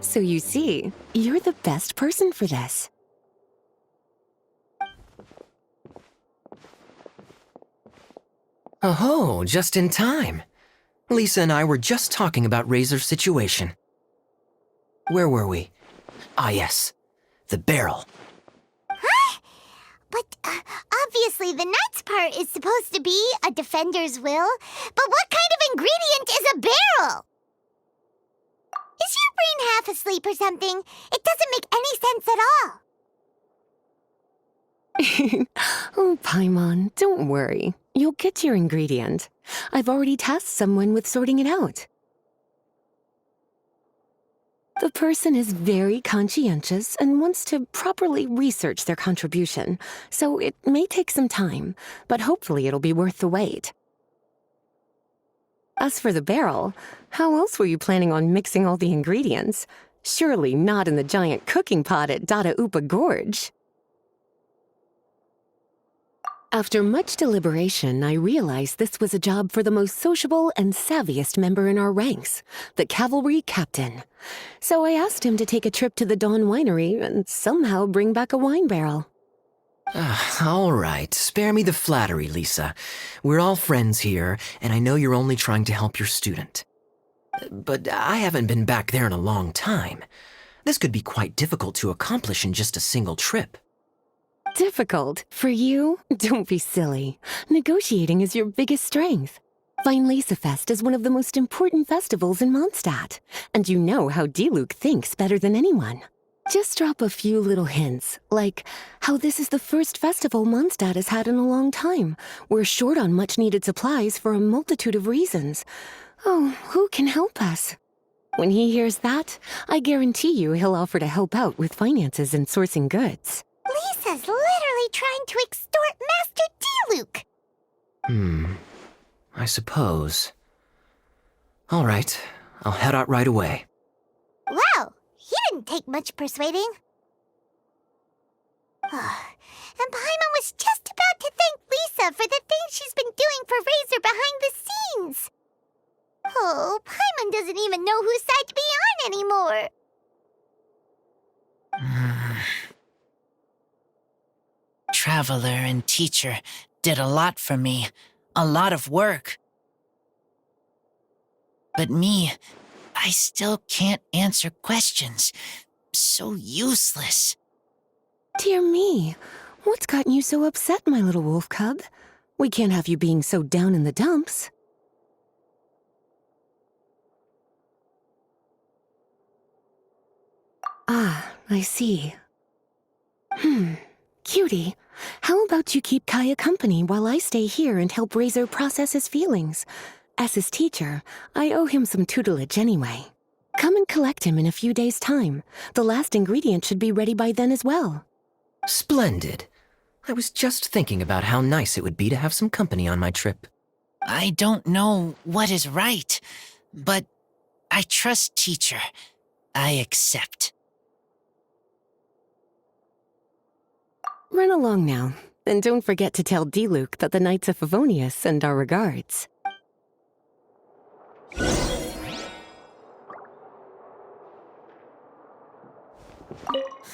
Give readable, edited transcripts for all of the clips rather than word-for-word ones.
So you see, you're the best person for this. Oh, just in time. Lisa and I were just talking about Razor's situation. Where were we? Ah, yes. The barrel. Huh? But obviously the nuts part is supposed to be a defender's will. But what kind of ingredient is a barrel? Is your brain half asleep or something? It doesn't make any sense at all. Oh, Paimon, don't worry. You'll get your ingredient. I've already tasked someone with sorting it out. The person is very conscientious and wants to properly research their contribution, so it may take some time, but hopefully it'll be worth the wait. As for the barrel, how else were you planning on mixing all the ingredients? Surely not in the giant cooking pot at Dada Upa Gorge. After much deliberation, I realized this was a job for the most sociable and savviest member in our ranks, the cavalry captain. So I asked him to take a trip to the Dawn Winery and somehow bring back a wine barrel. All right, spare me the flattery, Lisa. We're all friends here, and I know you're only trying to help your student. But I haven't been back there in a long time. This could be quite difficult to accomplish in just a single trip. Difficult? For you? Don't be silly. Negotiating is your biggest strength. Vine Lisa Fest is one of the most important festivals in Mondstadt, and you know how Diluc thinks better than anyone. Just drop a few little hints, like how this is the first festival Mondstadt has had in a long time. We're short on much-needed supplies for a multitude of reasons. Oh, who can help us? When he hears that, I guarantee you he'll offer to help out with finances and sourcing goods. Lisa's literally trying to extort Master Diluc. I suppose. All right, I'll head out right away. Wow, he didn't take much persuading. And Paimon was just about to thank Lisa for the things she's been doing for Razor behind the scenes. Oh, Paimon doesn't even know whose side to be on anymore. Traveler and teacher did a lot for me, a lot of work. But me, I still can't answer questions. So useless. Dear me, what's gotten you so upset, my little wolf cub? We can't have you being so down in the dumps. Ah, I see. Cutie, how about you keep Kaya company while I stay here and help Razor process his feelings? As his teacher, I owe him some tutelage anyway. Come and collect him in a few days' time. The last ingredient should be ready by then as well. Splendid. I was just thinking about how nice it would be to have some company on my trip. I don't know what is right, but I trust teacher. I accept. Run along now, and don't forget to tell Diluc that the Knights of Favonius send our regards.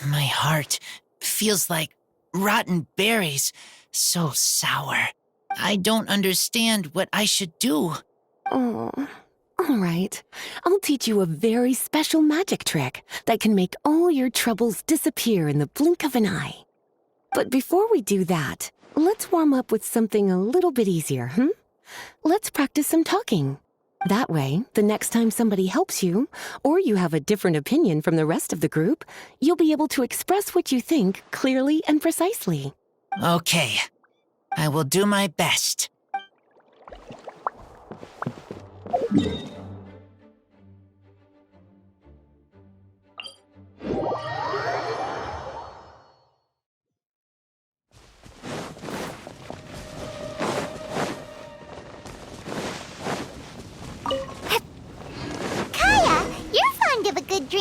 My heart feels like rotten berries, so sour. I don't understand what I should do. Oh, all right. I'll teach you a very special magic trick that can make all your troubles disappear in the blink of an eye. But before we do that, let's warm up with something a little bit easier, Let's practice some talking. That way, the next time somebody helps you, or you have a different opinion from the rest of the group, you'll be able to express what you think clearly and precisely. Okay, I will do my best.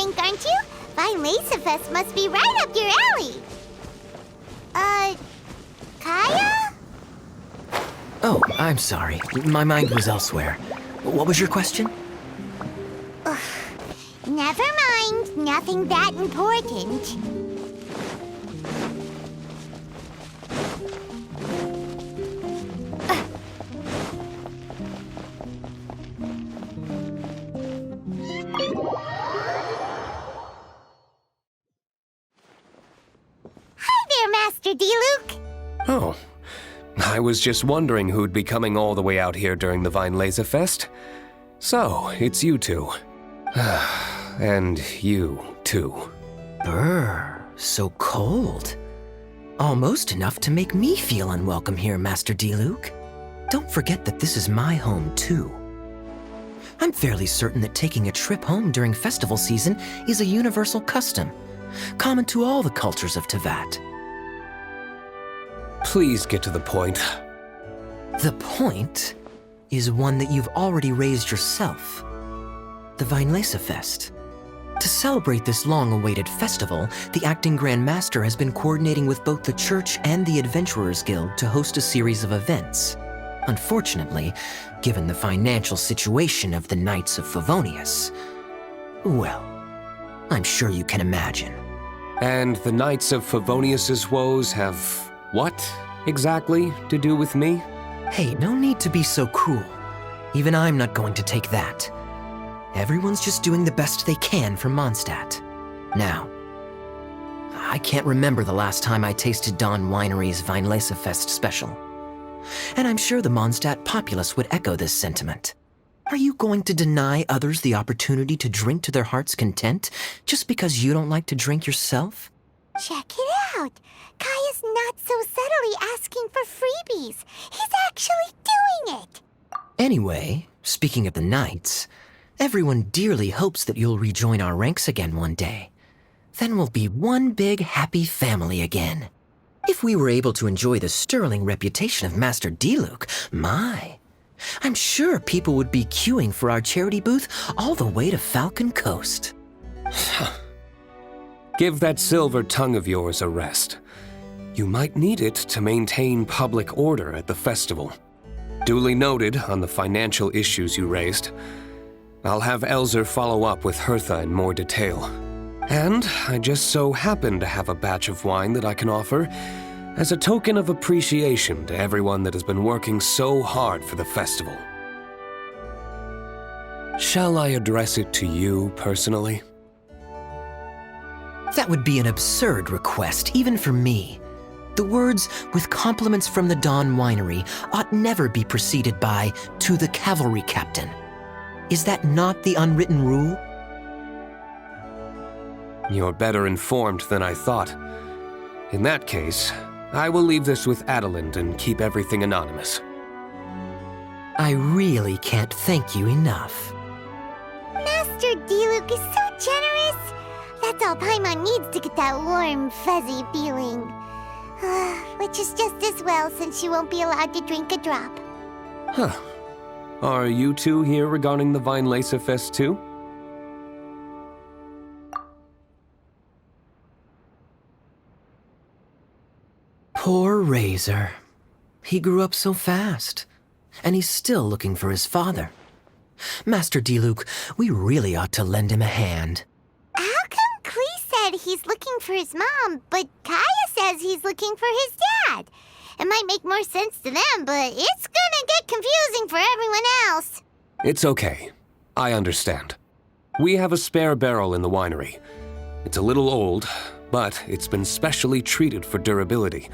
drink, aren't you? Fine Fest must be right up your alley. Kaya? Oh, I'm sorry. My mind was elsewhere. What was your question? Never mind. Nothing that important. Hi there, Master D-Luke. Oh, I was just wondering who'd be coming all the way out here during the Vine Fest. So, it's you two. And you, too. Brr, so cold. Almost enough to make me feel unwelcome here, Master D-Luke. Don't forget that this is my home, too. I'm fairly certain that taking a trip home during festival season is a universal custom, common to all the cultures of Teyvat. Please get to the point. The point is one that you've already raised yourself. The Vine Fest. To celebrate this long-awaited festival, the Acting Grand Master has been coordinating with both the Church and the Adventurers Guild to host a series of events. Unfortunately, given the financial situation of the Knights of Favonius, well, I'm sure you can imagine. And the Knights of Favonius's woes have what, exactly, to do with me? Hey, no need to be so cruel. Even I'm not going to take that. Everyone's just doing the best they can for Mondstadt. Now, I can't remember the last time I tasted Dawn Winery's Vine Fest special. And I'm sure the Mondstadt populace would echo this sentiment. Are you going to deny others the opportunity to drink to their heart's content just because you don't like to drink yourself? Check it out. Kaya's not so subtly asking for freebies. He's actually doing it. Anyway, speaking of the Knights, everyone dearly hopes that you'll rejoin our ranks again one day. Then we'll be one big happy family again. If we were able to enjoy the sterling reputation of Master D-Luke, I'm sure people would be queuing for our charity booth all the way to Falcon Coast. Give that silver tongue of yours a rest. You might need it to maintain public order at the festival. Duly noted on the financial issues you raised. I'll have Elzer follow up with Hertha in more detail. And I just so happen to have a batch of wine that I can offer as a token of appreciation to everyone that has been working so hard for the festival. Shall I address it to you personally? That would be an absurd request, even for me. The words, with compliments from the Dawn Winery, ought never be preceded by, to the cavalry captain. Is that not the unwritten rule? You're better informed than I thought. In that case, I will leave this with Adelind and keep everything anonymous. I really can't thank you enough. Master D-Luke is so generous. That's all Paimon needs to get that warm, fuzzy feeling. Which is just as well since she won't be allowed to drink a drop. Huh. Are you two here regarding the Vine Fest too? Poor Razor. He grew up so fast, and he's still looking for his father. Master D-Luke, we really ought to lend him a hand. How come Klee said he's looking for his mom, but Kaya says he's looking for his dad? It might make more sense to them, but it's gonna get confusing for everyone else. It's okay. I understand. We have a spare barrel in the winery. It's a little old, but it's been specially treated for durability.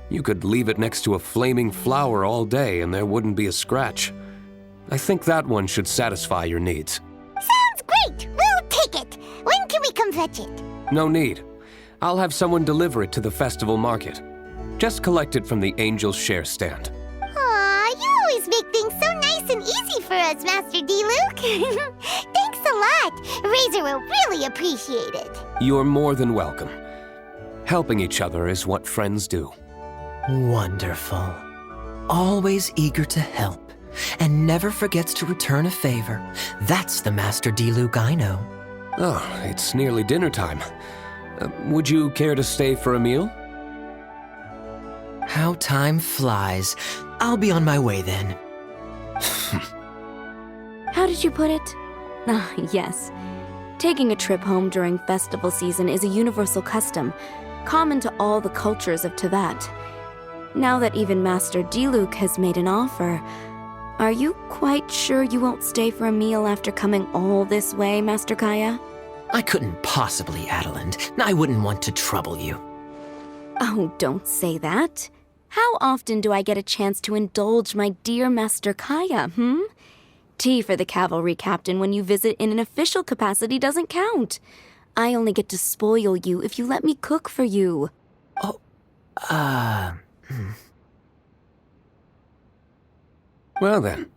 You could leave it next to a flaming flower all day and there wouldn't be a scratch. I think that one should satisfy your needs. Sounds great! We'll take it! When can we come fetch it? No need. I'll have someone deliver it to the festival market. Just collect it from the Angel's Share stand. Aw, you always make things so nice and easy for us, Master D-Luke. Thanks a lot. Razor will really appreciate it. You're more than welcome. Helping each other is what friends do. Wonderful. Always eager to help, and never forgets to return a favor. That's the Master D-Luke I know. Oh, it's nearly dinner time. Would you care to stay for a meal? How time flies. I'll be on my way then. How did you put it? Ah, yes. Taking a trip home during festival season is a universal custom, common to all the cultures of Teyvat. Now that even Master Diluc has made an offer, are you quite sure you won't stay for a meal after coming all this way, Master Kaya? I couldn't possibly, Adeland. I wouldn't want to trouble you. Oh, don't say that. How often do I get a chance to indulge my dear Master Kaya, Tea for the cavalry captain when you visit in an official capacity doesn't count. I only get to spoil you if you let me cook for you. Well then,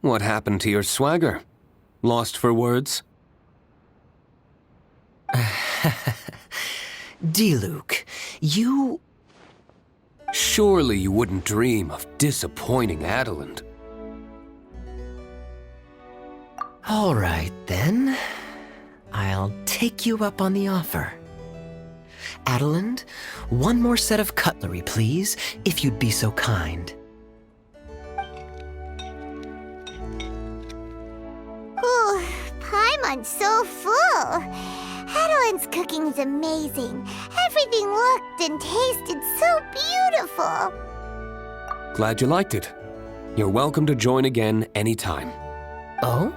what happened to your swagger? Lost for words? Diluc, you... Surely you wouldn't dream of disappointing Adeland. All right, then. I'll take you up on the offer. Adeland, one more set of cutlery, please, if you'd be so kind. Ooh, Paimon's so full. Adelin's cooking's amazing. Everything looked and tasted so beautiful. Glad you liked it. You're welcome to join again anytime. Oh?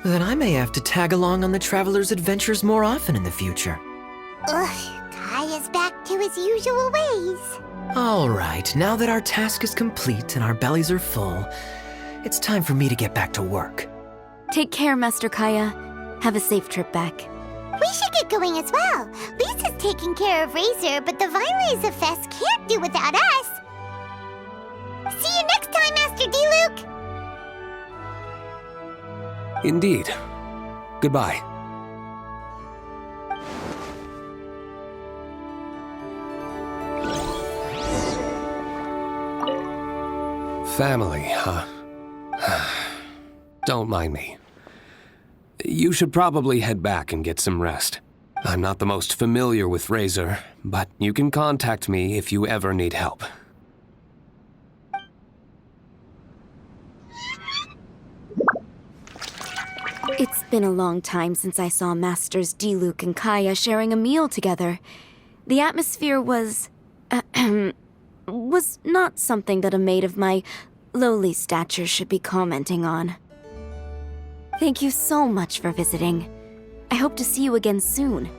Then I may have to tag along on the Traveler's adventures more often in the future. Ugh, Kaya's back to his usual ways. All right, now that our task is complete and our bellies are full, it's time for me to get back to work. Take care, Master Kaya. Have a safe trip back. We should get going as well. Lisa's taking care of Razor, but the Vinelaser Fest can't do without us. See you next time, Master Diluc! Indeed. Goodbye. Family, huh? Don't mind me. You should probably head back and get some rest. I'm not the most familiar with Razor, but you can contact me if you ever need help. It's been a long time since I saw Masters Diluc and Kaya sharing a meal together. The atmosphere was not something that a maid of my lowly stature should be commenting on. Thank you so much for visiting. I hope to see you again soon.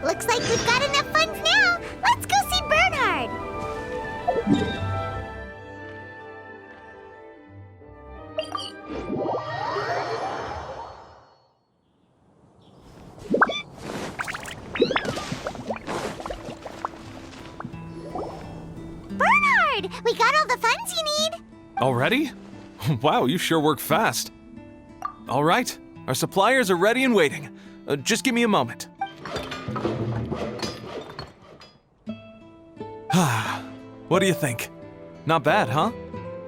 Looks like we've got enough funds now. Let's go see Bernhard. Bernhard, we got all the funds you need. Already? Wow, you sure work fast. All right, our suppliers are ready and waiting. Just give me a moment. What do you think? Not bad, huh?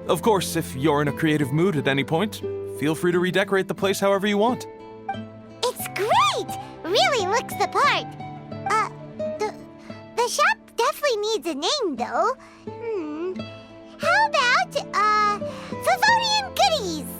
Of course, if you're in a creative mood at any point, feel free to redecorate the place however you want. It's great! Really looks the part. The shop definitely needs a name, though. How about, Favorian Goodies?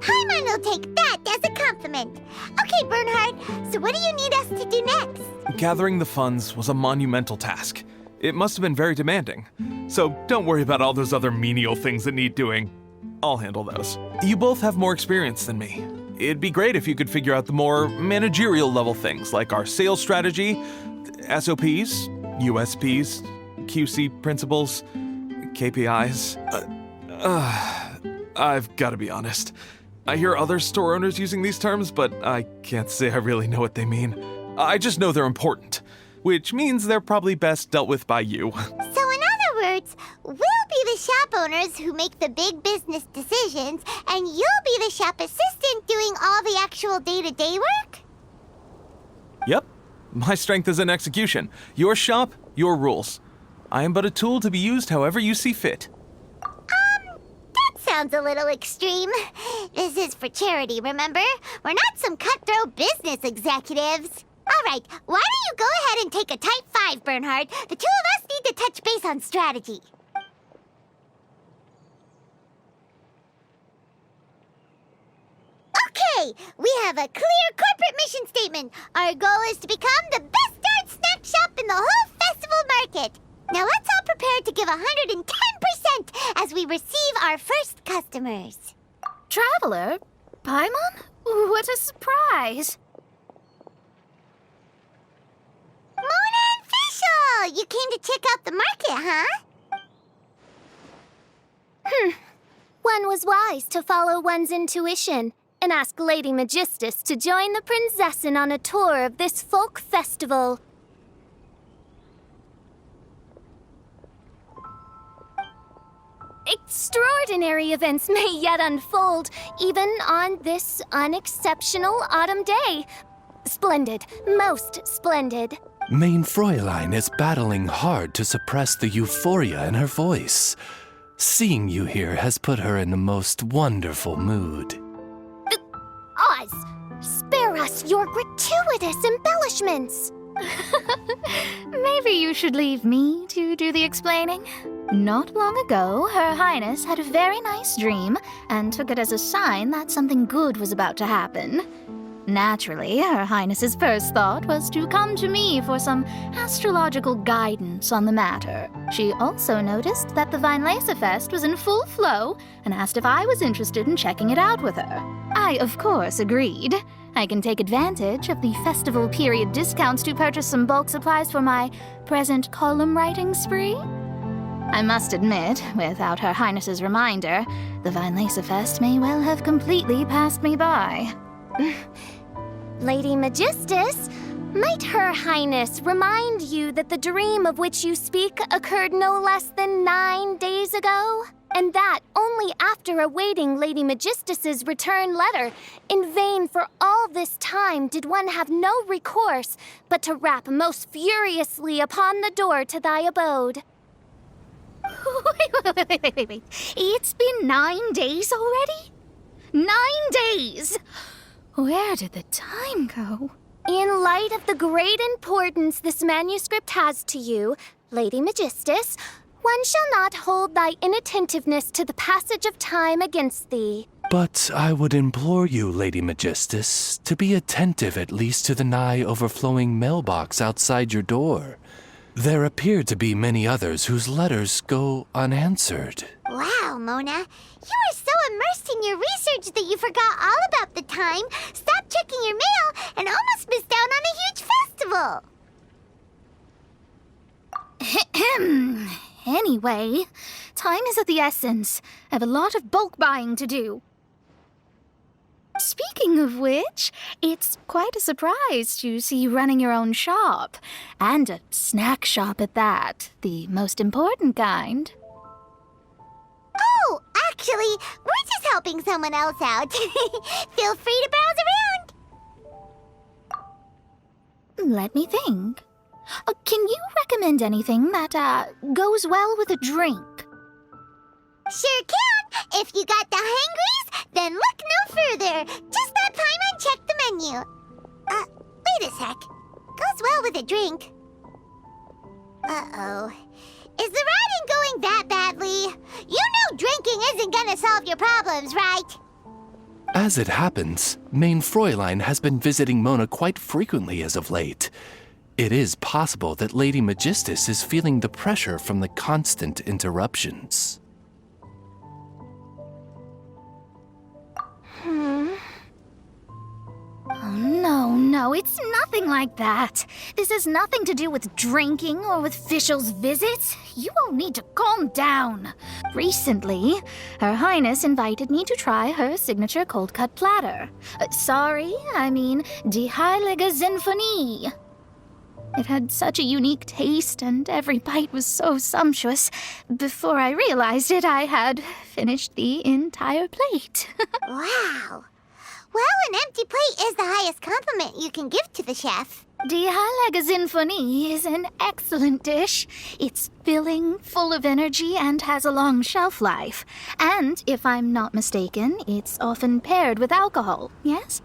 Paimon will take that as a compliment. Okay, Bernhard, so what do you need us to do next? Gathering the funds was a monumental task. It must have been very demanding. So don't worry about all those other menial things that need doing. I'll handle those. You both have more experience than me. It'd be great if you could figure out the more managerial level things like our sales strategy, SOPs, USPs, QC principles, KPIs. I've got to be honest. I hear other store owners using these terms, but I can't say I really know what they mean. I just know they're important, which means they're probably best dealt with by you. So in other words, we'll be the shop owners who make the big business decisions, and you'll be the shop assistant doing all the actual day-to-day work? Yep. My strength is in execution. Your shop, your rules. I am but a tool to be used however you see fit. That sounds a little extreme. This is for charity, remember? We're not some cutthroat business executives. All right, why don't you go ahead and take a type 5 arrive, Bernhard. The two of us need to touch base on strategy. Okay, we have a clear corporate mission statement. Our goal is to become the best art snack shop in the whole festival market. Now let's all prepare to give 110% as we receive our first customers. Traveler? Paimon? What a surprise! Mona and Fischl! You came to check out the market, huh? One was wise to follow one's intuition and ask Lady Magistus to join the Prinzessin on a tour of this folk festival. Extraordinary events may yet unfold, even on this unexceptional autumn day. Splendid, most splendid. Mein Fräulein is battling hard to suppress the euphoria in her voice. Seeing you here has put her in the most wonderful mood. Oz, spare us your gratuitous embellishments. Maybe you should leave me to do the explaining. Not long ago, Her Highness had a very nice dream and took it as a sign that something good was about to happen. Naturally, Her Highness's first thought was to come to me for some astrological guidance on the matter. She also noticed that the Weinlesefest was in full flow and asked if I was interested in checking it out with her. I, of course, agreed. I can take advantage of the festival period discounts to purchase some bulk supplies for my present column writing spree. I must admit, without Her Highness's reminder, the Weinlesefest may well have completely passed me by. Lady Magistus, might Her Highness remind you that the dream of which you speak occurred no less than 9 days ago? And that only after awaiting Lady Magistus's return letter. In vain for all this time did one have no recourse but to rap most furiously upon the door to thy abode. Wait. It's been 9 days already? 9 days! Where did the time go? In light of the great importance this manuscript has to you, Lady Magistus, one shall not hold thy inattentiveness to the passage of time against thee. But I would implore you, Lady Magistus, to be attentive at least to the nigh overflowing mailbox outside your door. There appear to be many others whose letters go unanswered. Wow, Mona. You were so immersed in your research that you forgot all about the time, stopped checking your mail, and almost missed out on a huge festival. Anyway, time is of the essence. I have a lot of bulk buying to do. Speaking of which, it's quite a surprise to see you running your own shop. And a snack shop at that. The most important kind. Oh, actually, we're just helping someone else out. Feel free to browse around. Let me think. Can you recommend anything that, goes well with a drink? Sure can! If you got the hangries, then look no further. Just let Paimon check the menu. Wait a sec. Goes well with a drink. Uh-oh. Is the writing going that badly? You know drinking isn't gonna solve your problems, right? As it happens, Mein Fräulein has been visiting Mona quite frequently as of late. It is possible that Lady Magistus is feeling the pressure from the constant interruptions. Oh, no, it's nothing like that. This has nothing to do with drinking or with Fischl's visits. You all need to calm down. Recently, Her Highness invited me to try her signature cold-cut platter. Die Heilige Sinfonie. It had such a unique taste, and every bite was so sumptuous. Before I realized it, I had finished the entire plate. Wow. Well, an empty plate is the highest compliment you can give to the chef. Die Heilige Sinfonie is an excellent dish. It's filling, full of energy, and has a long shelf life. And, if I'm not mistaken, it's often paired with alcohol, yes?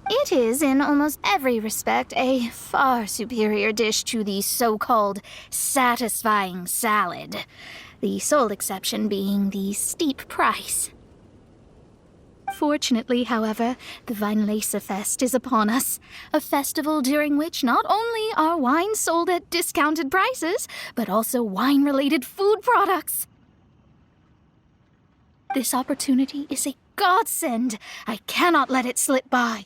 It is, in almost every respect, a far superior dish to the so-called satisfying salad. The sole exception being the steep price. Fortunately, however, the Weinlese Fest is upon us, a festival during which not only are wines sold at discounted prices, but also wine-related food products. This opportunity is a godsend. I cannot let it slip by.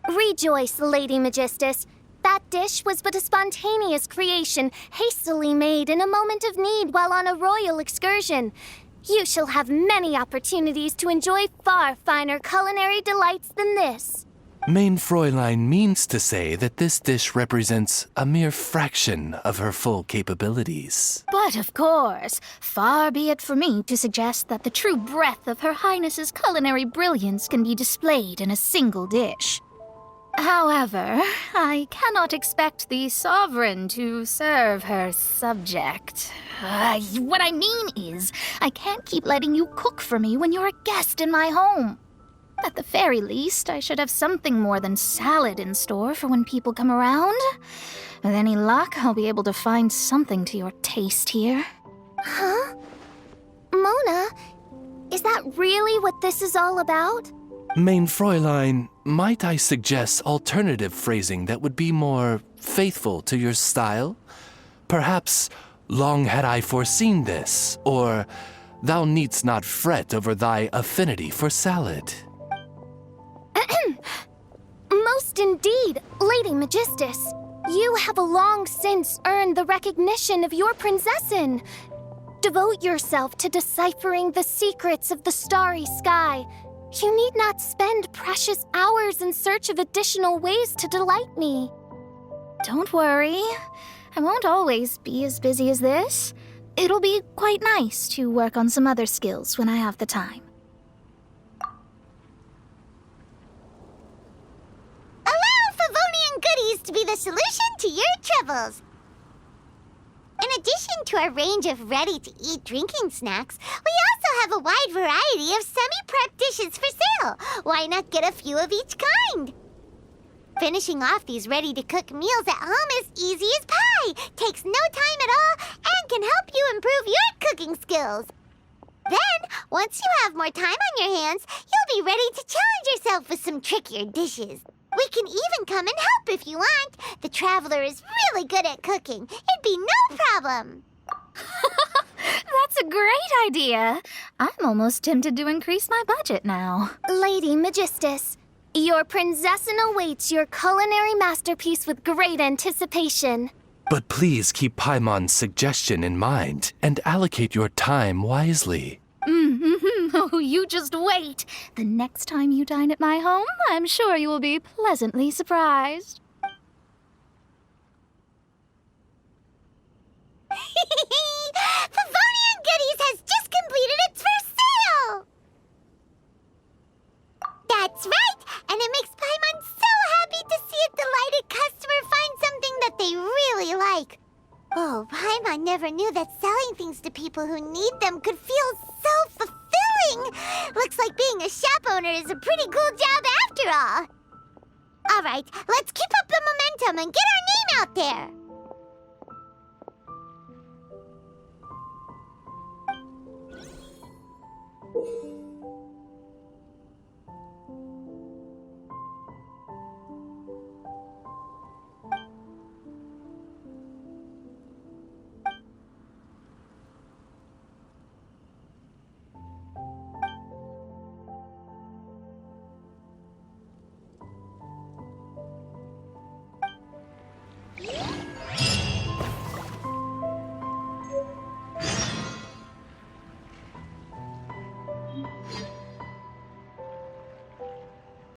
Rejoice, Lady Magistus. That dish was but a spontaneous creation, hastily made in a moment of need while on a royal excursion. You shall have many opportunities to enjoy far finer culinary delights than this. Mein Fräulein means to say that this dish represents a mere fraction of her full capabilities. But of course, far be it for me to suggest that the true breadth of Her Highness's culinary brilliance can be displayed in a single dish. However, I cannot expect the sovereign to serve her subject. What I mean is, I can't keep letting you cook for me when you're a guest in my home. At the very least, I should have something more than salad in store for when people come around. With any luck, I'll be able to find something to your taste here. Huh? Mona, is that really what this is all about? Mein Fräulein, might I suggest alternative phrasing that would be more faithful to your style? Perhaps, long had I foreseen this, or thou needst not fret over thy affinity for salad. Most indeed, Lady Magistus. You have long since earned the recognition of your princessin. Devote yourself to deciphering the secrets of the starry sky. You need not spend precious hours in search of additional ways to delight me. Don't worry. I won't always be as busy as this. It'll be quite nice to work on some other skills when I have the time. Allow Favonian goodies to be the solution to your troubles. In addition to our range of ready-to-eat drinking snacks, we also have a wide variety of semi-prep dishes for sale. Why not get a few of each kind? Finishing off these ready-to-cook meals at home is easy as pie, takes no time at all, and can help you improve your cooking skills. Then, once you have more time on your hands, you'll be ready to challenge yourself with some trickier dishes. We can even come and help if you want. The Traveler is really good at cooking. It'd be no problem. That's a great idea. I'm almost tempted to increase my budget now. Lady Magistus, your princessin awaits your culinary masterpiece with great anticipation. But please keep Paimon's suggestion in mind and allocate your time wisely. Oh, you just wait. The next time you dine at my home, I'm sure you will be pleasantly surprised. Favonian Goodies has just completed its first sale! That's right, and it makes Paimon so happy to see a delighted customer find something that they really like. Oh, Paimon never knew that selling things to people who need them could feel so fulfilling. Looks like being a shop owner is a pretty cool job after all. All right, let's keep up the momentum and get our name out there.